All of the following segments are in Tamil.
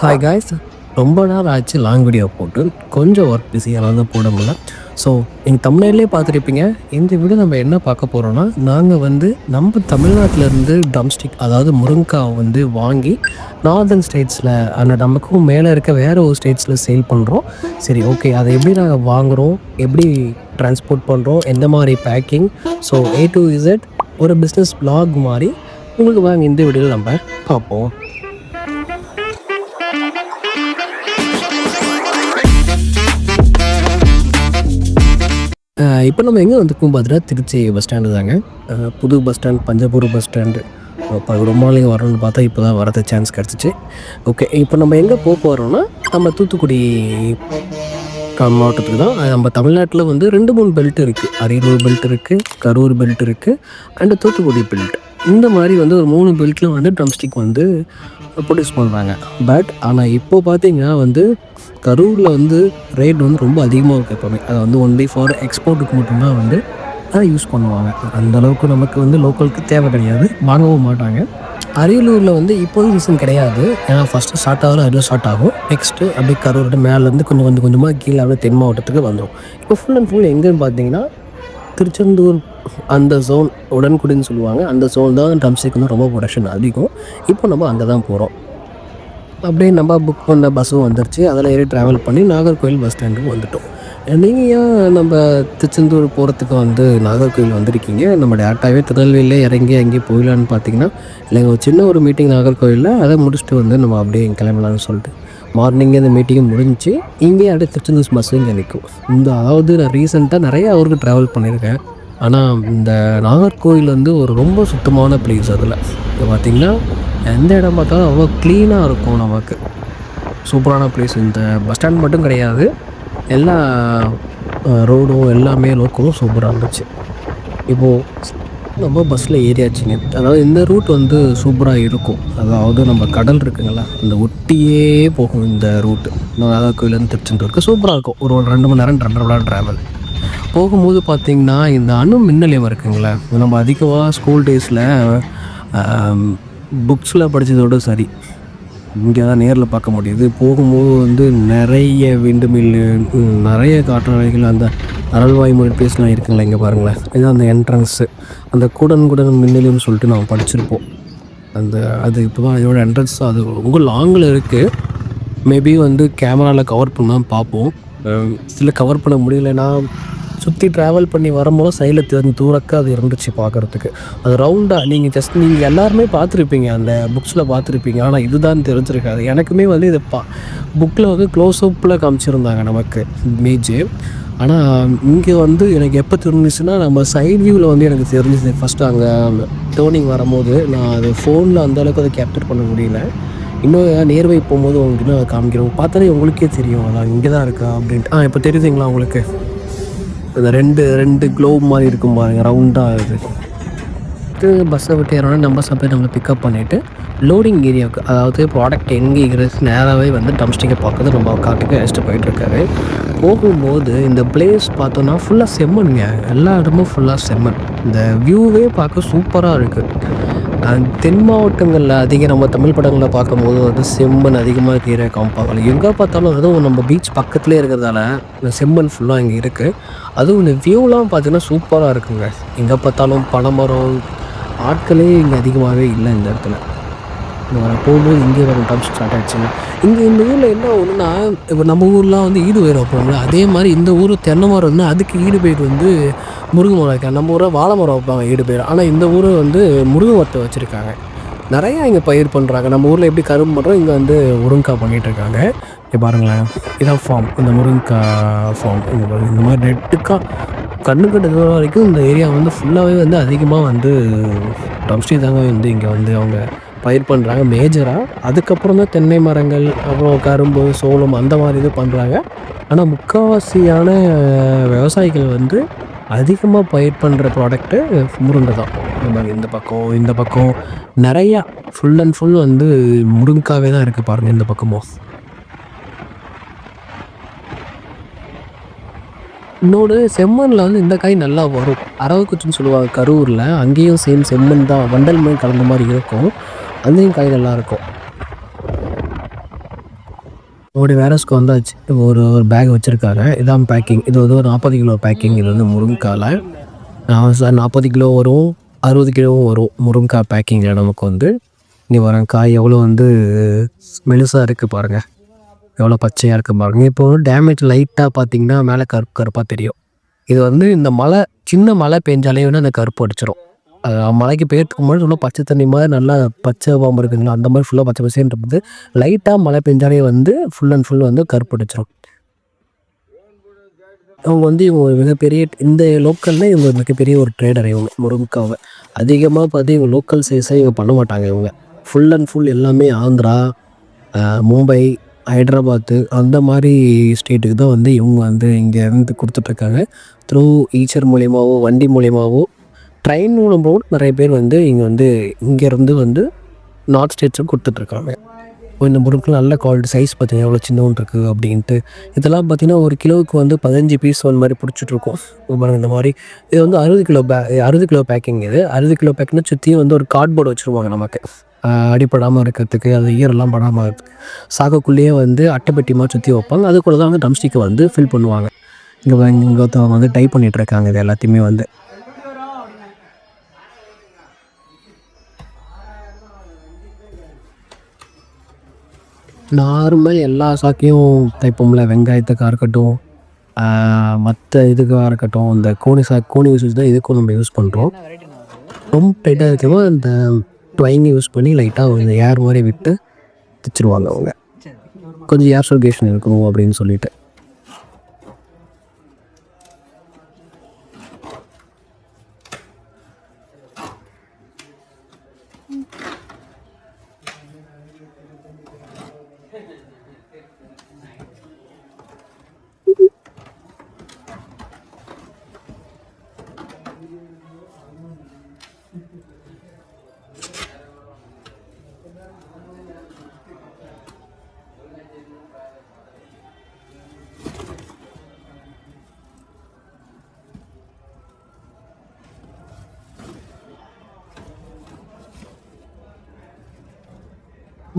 Hi guys. ரொம்ப நாள் ஆச்சு லாங் வீடியோ போட்டு. கொஞ்சம் ஒர்க் பிஸியால தான் போட முடியல. ஸோ நீங்கள் தமிழ்நாட்டிலே பார்த்துருப்பீங்க. இந்த வீடியோ நம்ம என்ன பார்க்க போகிறோன்னா, நாங்கள் வந்து நம்ம தமிழ்நாட்டிலேருந்து ட்ரம்ஸ்டிக், அதாவது முருங்கைக்காய் வந்து வாங்கி நார்தர்ன் ஸ்டேட்ஸில் அந்த நமக்கும் மேலே இருக்க வேறு ஒரு ஸ்டேட்ஸில் சேல் பண்ணுறோம். சரி, ஓகே, அதை எப்படி நாங்கள் வாங்குகிறோம், எப்படி ட்ரான்ஸ்போர்ட் பண்ணுறோம், எந்த மாதிரி packing, so A to Z ஒரு பிஸ்னஸ் vlog மாதிரி உங்களுக்கு வாங்க இந்த வீடியோவில் நம்ம பார்ப்போம். இப்போ நம்ம எங்கே வந்துருக்கோம் பார்த்தீங்கன்னா, திருச்சி பஸ் ஸ்டாண்டு தாங்க. புது bus stand, Panjappur bus stand. இப்போ ரொம்ப நாளைக்கு வரணும்னு பார்த்தா இப்போ தான் வரது சான்ஸ் கிடச்சிச்சு. ஓகே, இப்போ நம்ம எங்கே போகிறோன்னா, நம்ம தூத்துக்குடி மாவட்டத்துக்கு தான். நம்ம தமிழ்நாட்டில் வந்து 2-3 பெல்ட் இருக்குது. அரியலூர் பெல்ட் இருக்குது, கரூர் பெல்ட் இருக்குது, அண்டு தூத்துக்குடி பெல்ட். இந்த மாதிரி வந்து ஒரு 3 பெல்ட்டில் வந்து ட்ரம்ஸ்டிக் வந்து ப்ரொடியூஸ் பண்ணுறாங்க. பட் ஆனால் இப்போது பார்த்தீங்கன்னா வந்து கரூரில் வந்து ரேட் வந்து ரொம்ப அதிகமாக இருக்குது எப்போவுமே. அதை வந்து ஒன்லி ஃபார் எக்ஸ்போர்ட்டுக்கு மட்டும்தான் வந்து அதை யூஸ் பண்ணுவாங்க. அந்தளவுக்கு நமக்கு வந்து லோக்கலுக்கு தேவை கிடையாது, வாங்கவும் மாட்டாங்க. அரியலூரில் வந்து இப்போது சீசன் கிடையாது. ஏன்னா ஃபஸ்ட்டு ஸ்டார்ட் ஆகிற அரியலூர் ஸ்டார்ட் ஆகும். நெக்ஸ்ட்டு அப்படியே கரூரோட மேலேருந்து கொஞ்சம் கொஞ்சமாக கீழே அப்படியே தென் மாவட்டத்துக்கு வந்துடும். இப்போ ஃபுல் அண்ட் ஃபுல் எங்கேன்னு பார்த்தீங்கன்னா திருச்செந்தூர் அந்த ஜோன், உடன்குடின்னு சொல்லுவாங்க. அந்த ஜோன் தான் ட்ரம்ஸ்டிக் வந்து ரொம்ப ப்ரொடக்ஷன் அதிகம். இப்போ நம்ம அங்கே தான் போகிறோம். அப்படியே நம்ம புக் பண்ண பஸ்ஸும் வந்துருச்சு. அதில் ஏறி ட்ராவல் பண்ணி நாகர்கோவில் பஸ் ஸ்டாண்டுக்கு வந்துவிட்டோம். நீங்கள் ஏன் நம்ம திருச்செந்தூர் போகிறதுக்கு வந்து நாகர்கோவில் வந்திருக்கீங்க, நம்ம டேரெக்டாகவே திருநெல்வேலியில் இறங்கி அங்கேயே போயிடலான்னு பார்த்தீங்கன்னா, இல்லைங்க, ஒரு சின்ன ஒரு மீட்டிங் நாகர்கோவிலில், அதை முடிச்சுட்டு வந்து நம்ம அப்படியே கிளம்பலான்னு சொல்லிட்டு மார்னிங்கே அந்த மீட்டிங்கும் முடிஞ்சு இங்கேயே அப்படியே திருச்செந்தூர் பஸ்ஸு இங்கே நிற்கும். அதாவது நான் ரீசெண்டாக நிறையா ஊருக்கு ட்ராவல் பண்ணியிருக்கேன். ஆனால் இந்த நாகர்கோவில் வந்து ஒரு ரொம்ப சுத்தமான பிளேஸ். அதில் பார்த்திங்கன்னா எந்த இடம் பார்த்தாலும் அவ்வளோ க்ளீனாக இருக்கும். நமக்கு சூப்பரான பிளேஸ். இந்த பஸ் ஸ்டாண்ட் மட்டும் கிடையாது, எல்லா ரோடும் எல்லாமே லோக்கலும் சூப்பராக இருந்துச்சு. இப்போது நம்ம பஸ்ஸில் ஏறியாச்சுங்க. அதாவது இந்த ரூட் வந்து சூப்பராக இருக்கும். அதாவது நம்ம கடல் இருக்குங்களா, அந்த ஒட்டியே போகும் இந்த ரூட்டு. நாகர்கோவிலேருந்து திருச்செந்தூருக்கு சூப்பராக இருக்கும். ஒரு 2 மணி நேரம் 2.5 மணி நேரம் ட்ராவல். போகும்போது பார்த்திங்கன்னா இந்த அணு மின்னலையம் இருக்குங்களே, நம்ம அதிகமாக ஸ்கூல் டேஸில் புக்ஸில் படித்ததோடு சரி, இங்கே தான் நேரில் பார்க்க முடியுது. போகும்போது வந்து நிறைய விண்டுமில்லு, நிறைய காற்றாலைகள், அந்த அரல்வாய்மொழி பிளேஸ்லாம் இருக்குங்களா, இங்கே பாருங்களேன். இதுதான் அந்த என்ட்ரன்ஸு. அந்த கூடன் மின்னலைன்னு சொல்லிட்டு நம்ம படிச்சிருப்போம். அது இப்போ தான் இதோட என்ட்ரன்ஸ். அது ரொம்ப லாங்கில் இருக்குது. மேபி வந்து கேமராவில் கவர் பண்ணால் பார்ப்போம். சில கவர் பண்ண முடியலன்னா, சுற்றி ட்ராவல் பண்ணி வரும்போது சைடில் தெரிஞ்சு தூரக்க அது இருந்துச்சு பார்க்குறதுக்கு. அது ரவுண்டாக நீங்கள் எல்லாருமே பார்த்துருப்பீங்க, அந்த புக்ஸில் பார்த்துருப்பீங்க. ஆனால் இதுதான் தெரிஞ்சிருக்காது. எனக்குமே வந்து இது புக்கில் வந்து க்ளோஸ்அப்பில் காமிச்சிருந்தாங்க நமக்கு இமேஜு. ஆனால் இங்கே வந்து எனக்கு எப்போ தெரிஞ்சிச்சுன்னா, நம்ம சைட் வியூவில் வந்து எனக்கு தெரிஞ்சிச்சு. ஃபஸ்ட்டு அங்கே டேர்னிங் வரும்போது நான் அது ஃபோனில் அந்தளவுக்கு அதை கேப்சர் பண்ண முடியல. இன்னும் நியர்பை போகும்போது உங்களுக்கு இன்னும் அதை காமிக்கிறோம். பார்த்தாலே உங்களுக்கே தெரியும் அதான் இங்கே தான் இருக்கா அப்படின்ட்டு. இப்போ தெரியுதுங்களா உங்களுக்கு? இந்த ரெண்டு க்ளோப் மாதிரி இருக்கும் பாருங்கள், ரவுண்டாக. இது பஸ்ஸை விட்டு ஏறோன்னா நம்ம போய் நம்மளை பிக்கப் பண்ணிவிட்டு லோடிங் ஏரியாவுக்கு, அதாவது ப்ராடக்ட் எங்கே இருக்கிறது நேராகவே வந்து ட்ரம்ஸ்டிக்கை பார்க்குறது நம்ம காட்டுக்கு அழைச்சிட்டு போயிட்டுருக்காரு. போகும்போது இந்த பிளேஸ் பார்த்தோன்னா ஃபுல்லாக செம்மண்ங்க. எல்லா இடமும் ஃபுல்லாக செம்மண். இந்த வியூவே பார்க்க சூப்பராக இருக்குது. தென் மாவட்டங்களில் அதிகம் நம்ம தமிழ் படங்களில் பார்க்கும்போது வந்து செம்மண் அதிகமாக கீரை காமிப்பாங்க. எங்கே பார்த்தாலும் அதுவும் நம்ம பீச் பக்கத்துலேயே இருக்கிறதால இந்த செம்மண் ஃபுல்லாக இங்கே இருக்குது. அதுவும் இந்த வியூலாம் பார்த்திங்கன்னா சூப்பராக இருக்குங்க. எங்கே பார்த்தாலும் பனைமரம், ஆட்களே இங்கே அதிகமாகவே இல்லை இந்த இடத்துல. போகும்போது இங்கே வர டைம் ஸ்டார்ட் ஆகிடுச்சுங்க. இந்த ஊரில் என்ன ஒன்றுனா, இப்போ நம்ம ஊர்லாம் வந்து ஈடு பயிர் வைப்பாங்க, அதே மாதிரி இந்த ஊர் தென்னை மரம் இருந்தால் அதுக்கு ஈடு பயிர் வந்து முருங்கை மரம் வைக்காங்க. நம்ம ஊரில் வாழை மரம் வைப்பாங்க ஈடு பயிர். ஆனால் இந்த ஊர் வந்து முருங்கை மரத்தை வச்சுருக்காங்க. நிறையா இங்கே பயிர் பண்ணுறாங்க. நம்ம ஊரில் எப்படி கரும்பு பண்ணுறோம், இங்கே வந்து முருங்கைக்காய் பண்ணிகிட்ருக்காங்க. இப்போ பாருங்களேன், இதான் ஃபார்ம், இந்த முருங்கைக்காய் ஃபார்ம். இந்த மாதிரி நெட்டுக்காய் கண்ணுக்கு தூரம் வரைக்கும் இந்த ஏரியா வந்து ஃபுல்லாகவே வந்து அதிகமாக வந்து ட்ரம்ஸ்டிக் தாங்க வந்து இங்கே வந்து அவங்க பயிர் பண்ணுறாங்க மேஜராக. அதுக்கப்புறம் தான் தென்னை மரங்கள், அப்புறம் கரும்பு, சோளம் அந்த மாதிரி இது பண்ணுறாங்க. ஆனால் முக்கால்வாசியான விவசாயிகள் வந்து அதிகமாக பயிர் பண்ணுற ப்ராடக்ட்டு முருங்கை தான். இந்த பக்கம் நிறையா ஃபுல் அண்ட் ஃபுல் வந்து முருங்கைக்காவே தான் இருக்குது பாருங்கள். இந்த பக்கமும் இன்னொன்று செம்மண்ணில் வந்து இந்த காய் நல்லா வரும். அரவக்குச்சின்னு சொல்லுவாங்க கரூரில். அங்கேயும் சேம் செம்மண் தான், வண்டல் மாதிரி கலந்த மாதிரி இருக்கும். அங்கேயும் காய் நல்லாயிருக்கும். ஒரு வேரஸ்க்கு வந்தாச்சு. ஒரு ஒரு பேக் வச்சுருக்காங்க. இதான் பேக்கிங். இது வந்து ஒரு 40 கிலோ பேக்கிங். இது வந்து முருங்கைக்கால சார் 40 கிலோ வரும், 60 கிலோவும் வரும். முருங்கைக்கா பேக்கிங்கில் நமக்கு வந்து இங்கே வர காய் எவ்வளோ வந்து மெலிசாக இருக்குது பாருங்கள், எவ்வளோ பச்சையாக இருக்குது பாருங்கள். இப்போ டேமேஜ் லைட்டாக பார்த்தீங்கன்னா மேலே கருப்பு கருப்பாக தெரியும். இது வந்து இந்த மழை சின்ன மழை பெஞ்சாலே வந்து அந்த கருப்பு அடிச்சிடும். மழைக்கு பெய்யறதுக்கு முன்னாடி நல்லா பச்சை தண்ணி மாதிரி நல்லா பச்சை பாம்பு இருக்குங்களா, அந்த மாதிரி ஃபுல்லாக பச்சை பசேன்னு இருக்குது. லைட்டாக மழை பெஞ்சாலே வந்து ஃபுல் அண்ட் ஃபுல் வந்து கருப்பு அடிச்சிடும். அவங்க வந்து இவங்க ஒரு மிகப்பெரிய இந்த லோக்கலில் இவங்க மிகப்பெரிய ஒரு ட்ரேடர். இவங்க முருங்கைக்காவை அதிகமாக பார்த்து இவங்க லோக்கல் சேல்ஸை இவங்க பண்ண மாட்டாங்க. இவங்க ஃபுல் அண்ட் ஃபுல் எல்லாமே ஆந்திரா, மும்பை, ஹைட்ராபாத்து அந்த மாதிரி ஸ்டேட்டுக்கு தான் வந்து இவங்க வந்து இங்கேருந்து கொடுத்துட்ருக்காங்க. த்ரூ ஈச்சர் மூலியமாகவோ வண்டி மூலியமாகவோ ட்ரெயின் மூலமாகவும் நிறைய பேர் வந்து இங்கே வந்து இங்கேருந்து வந்து நார்த் ஸ்டேட்ஸும் கொடுத்துட்ருக்காங்க. இந்த முருங்கை நல்ல குவாலிட்டி சைஸ் பார்த்தீங்கன்னா எவ்வளோ சின்னவன் இருக்குது அப்படின்ட்டு. இதெல்லாம் பார்த்தீங்கன்னா ஒரு கிலோவுக்கு வந்து 15 பீஸ் அந்த மாதிரி பிடிச்சிட்ருக்கோம். பாருங்கள் இந்த மாதிரி. இது வந்து 60 கிலோ பேக்கிங். இது 60 கிலோ பேக்கிங்னா சுற்றியும் வந்து ஒரு கார்ட்போர்டு வச்சுருவாங்க நமக்கு அடிப்படாமல் இருக்கிறதுக்கு, அது ஈரெல்லாம் படாமல் இருக்கிறதுக்கு. சாக்குக்குள்ளேயே வந்து அட்டைப்பெட்டி மாதிரி சுற்றி வைப்பாங்க. அதுக்குள்ள தான் வந்து ட்ரம்ஸ்டிக்கை வந்து ஃபில் பண்ணுவாங்க. இங்கே ஒருத்தவங்க வந்து டைப் பண்ணிகிட்ருக்காங்க இது எல்லாத்தையுமே வந்து. நார்மல் எல்லா சாக்கையும் தைப்போம்ல, வெங்காயத்துக்காக இருக்கட்டும், மற்ற இதுக்காக இருக்கட்டும், இந்த கோணி யூஸ் தான் இதுக்கும் நம்ம யூஸ் பண்ணுறோம். ரொம்ப டைட்டாக இருக்கமோ இந்த ட்வைங்கை யூஸ் பண்ணி லைட்டாக இந்த ஏர் மாதிரி விட்டு தைச்சிருவாங்க அவங்க, கொஞ்சம் ஏர் சர்க்குலேஷன் இருக்கணும் அப்படின்னு சொல்லிட்டு.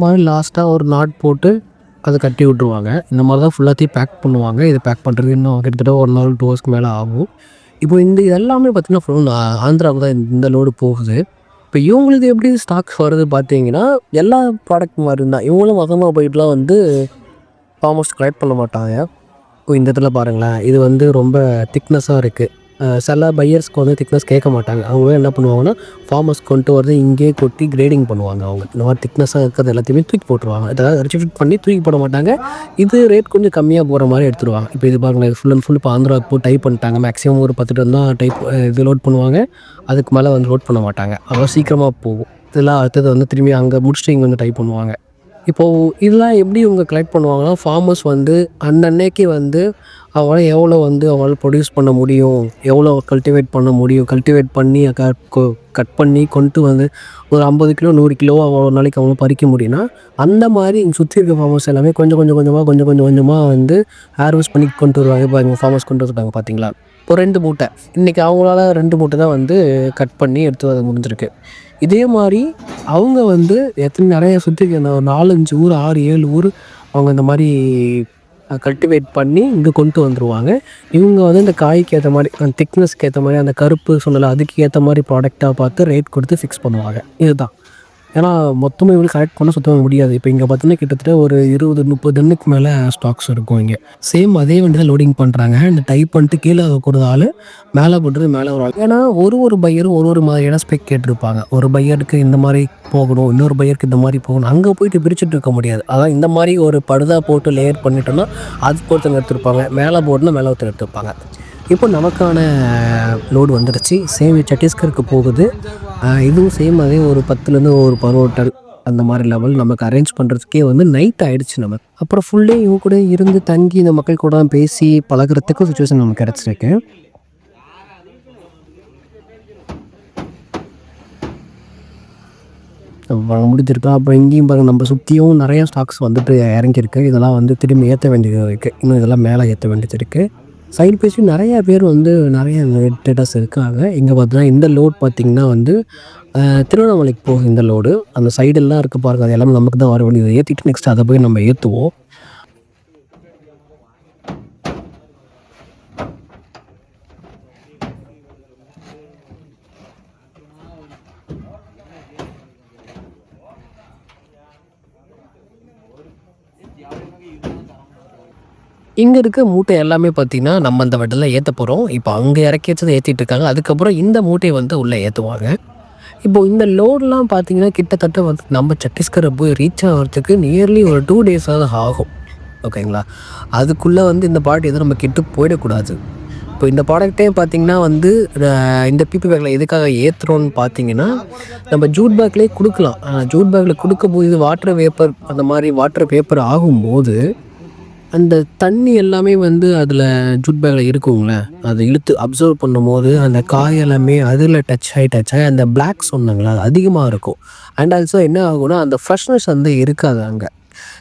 மாதிரி லாஸ்ட்டாக ஒரு நாட் போட்டு அதை கட்டி விட்ருவாங்க. இந்த மாதிரி தான் ஃபுல்லாத்தையும் பேக் பண்ணுவாங்க. இதை பேக் பண்ணுறது இன்னும் கிட்டத்தட்ட 1 நாள் 2 ஹவர்ஸ்க்கு மேலே ஆகும். இப்போ இந்த எல்லாமே பார்த்திங்கன்னா ஃபுல் ஆந்திராவுக்கு தான் இந்த லோடு போகுது. இப்போ இவங்களுக்கு எப்படி ஸ்டாக்ஸ் வருது பார்த்தீங்கன்னா எல்லா ப்ராடக்ட் மாதிரி தான். இவங்களும் மொத்தமாக போயிட்டுலாம் வந்து ஆல்மோஸ்ட் கலெக்ட் பண்ண மாட்டாங்க. இப்போ இந்த இடத்துல பாருங்களேன், இது வந்து ரொம்ப திக்னஸாக இருக்குது. சில பையர்ஸ்க்கு வந்து திக்னஸ் கேட்க மாட்டாங்க. அவங்க என்ன பண்ணுவாங்கன்னா ஃபார்மர்ஸ் கொண்டு வரது இங்கேயே கொட்டி கிரேடிங் பண்ணுவாங்க. அவங்க இந்த மாதிரி திக்னஸாக இருக்கிறது எல்லாத்தையுமே தூக்கி போட்டுருவாங்க. அதாவது ரெசிஃபிட் பண்ணி தூக்கி போட மாட்டாங்க. இது ரேட் கொஞ்சம் கம்மியாக போகிற மாதிரி எடுத்துருவாங்க. இப்போ இது பாருங்களேன், ஃபுல் அண்ட் ஃபுல் இப்போ ஆந்திராவுக்கு போய் டைப் பண்ணிட்டாங்க. மேக்ஸிமம் ஒரு 10 டன் தான் டைப் இது லோட் பண்ணுவாங்க. அதுக்கு மேலே வந்து லோட் பண்ண மாட்டாங்க. அவ்வளோ சீக்கிரமாக போகும். இதெல்லாம் அடுத்தது வந்து திரும்பி அங்கே முடிச்சுட்டு இங்கே வந்து டைப் பண்ணுவாங்க. இப்போது இதெல்லாம் எப்படி இவங்க கலெக்ட் பண்ணுவாங்கன்னா ஃபார்மர்ஸ் வந்து அன்னன்னைக்கு வந்து அவங்களால எவ்வளோ வந்து அவங்களால ப்ரொடியூஸ் பண்ண முடியும், எவ்வளோ கல்டிவேட் பண்ண முடியும், கல்டிவேட் பண்ணி கட் பண்ணி கொண்டு வந்து ஒரு 50 கிலோ 100 கிலோ ஒரு நாளைக்கு அவங்களும் பறிக்க முடியும்னா அந்த மாதிரி இங்கே சுற்றி இருக்க ஃபார்மர்ஸ் எல்லாமே கொஞ்சம் கொஞ்சமாக வந்து ஹார்வெஸ்ட் பண்ணி கொண்டு வருவாங்க. இப்போ இங்கே ஃபார்மர்ஸ் கொண்டு வந்துருக்காங்க பார்த்தீங்களா, ஒரு 2 மூட்டை இன்றைக்கி அவங்களால 2 மூட்டை தான் வந்து கட் பண்ணி எடுத்து வர முடிஞ்சிருக்கு. இதே மாதிரி அவங்க வந்து நிறைய சுற்றி அந்த 4-5 ஊர் 6-7 ஊர் அவங்க இந்த மாதிரி கல்டிவேட் பண்ணி இங்கே கொண்டு வந்துடுவாங்க. இவங்க வந்து இந்த காய்க்கு ஏற்ற மாதிரி அந்த திக்னஸ்க்கு ஏற்ற மாதிரி அந்த கருப்பு சொல்லலை அதுக்கு ஏற்ற மாதிரி ப்ராடக்டாக பார்த்து ரேட் கொடுத்து ஃபிக்ஸ் பண்ணுவாங்க. இதுதான். ஏன்னா மொத்தமாக இவங்களுக்கு கலெக்ட் பண்ண சுத்தமாக முடியாது. இப்போ இங்கே பார்த்தீங்கன்னா கிட்டத்தட்ட ஒரு 20-30 டன்னுக்கு மேலே ஸ்டாக்ஸ் இருக்கும் இங்கே. சேம் அதே வண்டி தான் லோடிங் பண்ணுறாங்க. இந்த டைப் பண்ணிட்டு கீழே ஒரு ஆள் மேலே போட்டுறது மேலே ஒரு ஆள். ஏன்னா ஒரு பையரும் ஒரு மாதிரியான ஸ்பெக் கேட்டிருப்பாங்க. ஒரு பையருக்கு இந்த மாதிரி போகணும், இன்னொரு பையருக்கு இந்த மாதிரி போகணும். அங்கே போயிட்டு பிரிச்சுட்டு இருக்க முடியாது. அதான் இந்த மாதிரி ஒரு படுதா போட்டு லேயர் பண்ணிட்டோம்னா அதுக்கு ஒருத்தங்க எடுத்துருப்பாங்க, மேலே போட்டுனா மேலே ஒருத்தர் எடுத்துருப்பாங்க. இப்போ நமக்கான லோடு வந்துடுச்சு. சேம் சத்தீஸ்கருக்கு போகுது. இதுவும் சேம் அதே ஒரு 10லேருந்து ஒரு 11 டன் அந்த மாதிரி லெவல் நமக்கு அரேஞ்ச் பண்ணுறதுக்கே வந்து நைட் ஆகிடுச்சு. நமக்கு அப்புறம் ஃபுல் டே இவங்க கூட இருந்து தங்கி இந்த மக்கள் கூட பேசி பழகிறதுக்கும் சுச்சுவேஷன் நமக்கு கிடச்சிருக்கு. முடிஞ்சிருக்கா. அப்புறம் இங்கேயும் பாருங்கள், நம்ம சுற்றியும் நிறையா ஸ்டாக்ஸ் வந்துட்டு இறங்கியிருக்கு. இதெல்லாம் வந்து திரும்பி ஏற்ற வேண்டியது இருக்குது. இன்னும் இதெல்லாம் மேலே ஏற்ற வேண்டியது இருக்குது. சைடு பேசி நிறையா பேர் வந்து நிறைய ட்ரேடர்ஸ் இருக்காங்க. இங்கே பார்த்தீங்கன்னா இந்த லோட் பார்த்திங்கன்னா வந்து திருவண்ணாமலைக்கு போகும் இந்த லோடு. அந்த சைடெல்லாம் இருக்குது பாருங்கள், அது எல்லாமே நமக்கு தான் வர வேண்டியது. ஏற்றிட்டு நெக்ஸ்ட் அதை போய் நம்ம ஏற்றுவோம். இங்கே இருக்க மூட்டை எல்லாமே பார்த்திங்கன்னா நம்ம அந்த வண்டியில் ஏற்ற போகிறோம். இப்போ அங்கே இறக்கி வச்சதை ஏற்றிட்டு இருக்காங்க. அதுக்கப்புறம் இந்த மூட்டையை வந்து உள்ளே ஏற்றுவாங்க. இப்போது இந்த லோடெலாம் பார்த்திங்கன்னா கிட்டத்தட்ட வந்து நம்ம சத்தீஸ்கரை போய் ரீச் ஆகிறதுக்கு நியர்லி ஒரு 2 டேஸாவது ஆகும். ஓகேங்களா? அதுக்குள்ளே வந்து இந்த ப்ராடக்ட் எதுவும் நம்ம கெட்டு போயிடக்கூடாது. இப்போ இந்த ப்ராடக்ட்டே பார்த்திங்கன்னா வந்து இந்த பிபி பேக்கில் எதுக்காக ஏற்றுறோன்னு பார்த்தீங்கன்னா, நம்ம ஜூட் பேக்லேயே கொடுக்கலாம். ஜூட் பேக்கில் கொடுக்கும்போது வாட்டர் வேப்பர் அந்த மாதிரி வாட்டர் வேப்பர் ஆகும்போது அந்த தண்ணி எல்லாமே வந்து அதில் ஜூட் பேக்கில் இருக்குங்கள, அதை இழுத்து அப்சர்வ் பண்ணும்போது அந்த காய் எல்லாமே அதில் டச் ஆகி அந்த பிளாக் சொன்னாங்களா அது அதிகமாக இருக்கும். அண்ட் ஆல்சோ என்ன ஆகும்னா அந்த ஃப்ரெஷ்னஸ் வந்து இருக்காது அங்கே.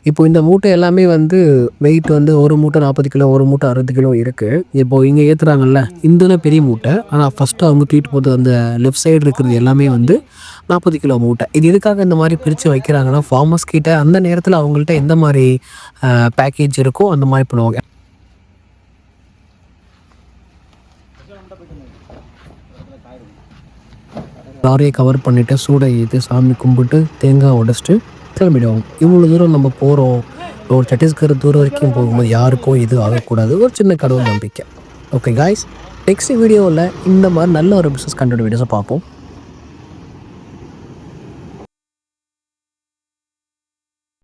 இப்போ இந்த மூட்டை எல்லாமே வந்து வெயிட் வந்து ஒரு மூட்டை 40 கிலோ, ஒரு மூட்டை 60 கிலோ இருக்குது. இப்போது இங்கே ஏற்றுறாங்கல்ல, இந்த பெரிய மூட்டை. ஆனால் ஃபஸ்ட்டு அவங்க தூக்கிட்டு போகிறது அந்த லெஃப்ட் சைடு இருக்கிறது எல்லாமே வந்து 40 கிலோ மூட்டை. இது எதுக்காக இந்த மாதிரி பிரித்து வைக்கிறாங்கன்னா, ஃபார்மர்ஸ் கிட்ட அந்த நேரத்தில் அவங்கள்ட்ட எந்த மாதிரி பேக்கேஜ் இருக்கோ அந்த மாதிரி பண்ணுவாங்க. லாரியை கவர் பண்ணிவிட்டு சூடை ஏற்றி சாமி கும்பிட்டு தேங்காய் உடச்சிட்டு கிளம்பிடுவோம். இவ்வளோ தூரம் நம்ம போகிறோம், ஒரு சத்தீஸ்கர் தூரம் வரைக்கும் போகும்போது யாருக்கும் இது ஆகக்கூடாது. ஒரு சின்ன கடவுள் நம்பிக்கை. ஓகே காய்ஸ், நெக்ஸ்ட் வீடியோவில் இந்த மாதிரி நல்ல ஒரு பிஸ்னஸ் கண்டென்ட் வீடியோஸை பார்ப்போம்.